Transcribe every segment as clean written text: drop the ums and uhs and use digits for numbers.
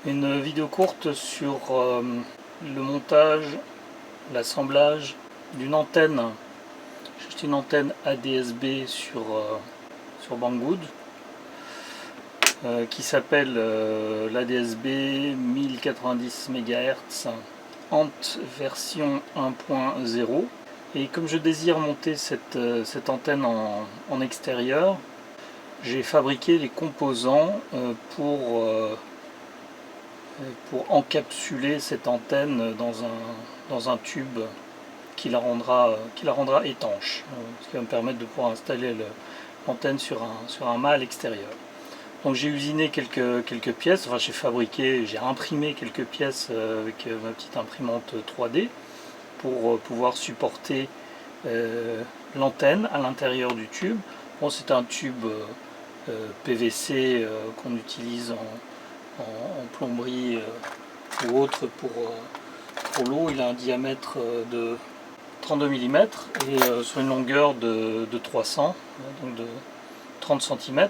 Une vidéo courte sur le montage, l'assemblage d'une antenne. J'ai acheté une antenne ADS-B sur Banggood qui s'appelle l'ADS-B 1090 MHz Ant version 1.0. Et comme je désire monter cette antenne en extérieur, j'ai fabriqué les composants pour encapsuler cette antenne dans un tube qui la rendra étanche, ce qui va me permettre de pouvoir installer l'antenne sur un mât à l'extérieur. Donc j'ai usiné quelques pièces, enfin j'ai imprimé quelques pièces avec ma petite imprimante 3D pour pouvoir supporter l'antenne à l'intérieur du tube. Bon, c'est un tube PVC qu'on utilise en plomberie ou autre pour l'eau. Il a un diamètre de 32 mm et sur une longueur de 300, donc de 30 cm.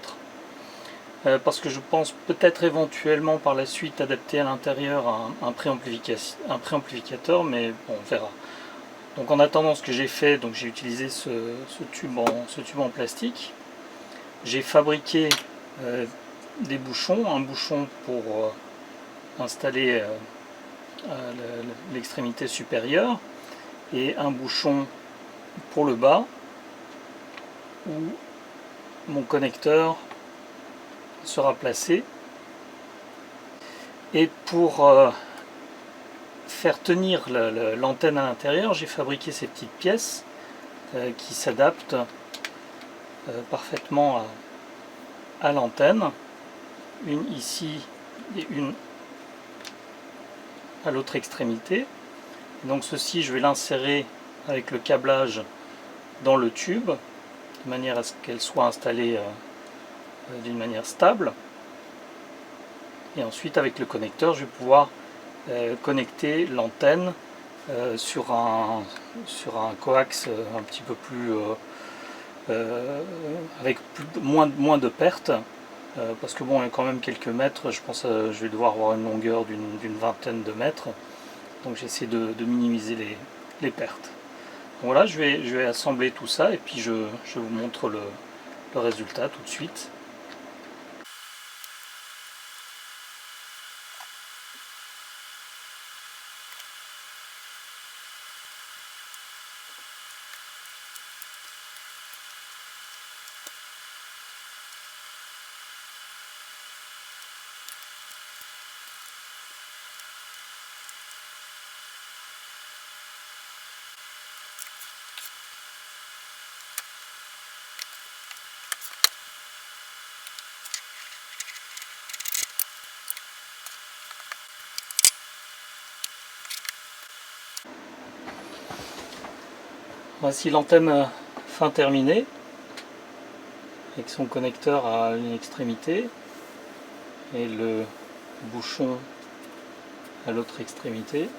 Parce que je pense peut-être éventuellement par la suite adapter à l'intérieur un préamplificateur, mais bon, on verra. Donc en attendant, ce que j'ai fait, donc j'ai utilisé ce tube en plastique. J'ai fabriqué des bouchons, un bouchon pour installer l'extrémité supérieure et un bouchon pour le bas où mon connecteur sera placé. Et pour faire tenir l'antenne à l'intérieur, j'ai fabriqué ces petites pièces qui s'adaptent parfaitement à l'antenne. Une ici et une à l'autre extrémité. Et donc ceci, je vais l'insérer avec le câblage dans le tube de manière à ce qu'elle soit installée d'une manière stable. Et ensuite, avec le connecteur, je vais pouvoir connecter l'antenne sur un coax un petit peu plus avec moins de pertes, parce que bon, il y a quand même quelques mètres. Je pense que je vais devoir avoir une longueur d'une vingtaine de mètres, donc j'essaie de minimiser les pertes. Donc voilà, je vais assembler tout ça et puis je vous montre le résultat tout de suite. Voici l'antenne fin terminée, avec son connecteur à une extrémité et le bouchon à l'autre extrémité.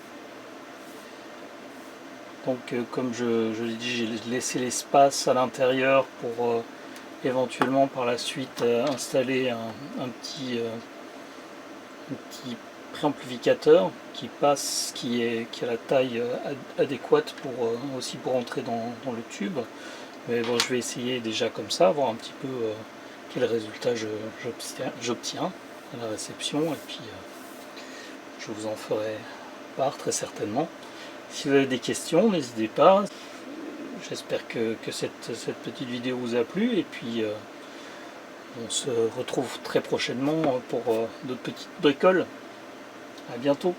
Donc comme je l'ai dit, j'ai laissé l'espace à l'intérieur pour éventuellement par la suite installer un petit préamplificateur qui a la taille adéquate aussi pour entrer dans le tube. Mais bon, je vais essayer déjà comme ça, voir un petit peu quel résultat j'obtiens à la réception, et puis je vous en ferai part très certainement. Si vous avez des questions, n'hésitez pas. J'espère que cette petite vidéo vous a plu, et puis on se retrouve très prochainement pour d'autres petites bricoles. À bientôt.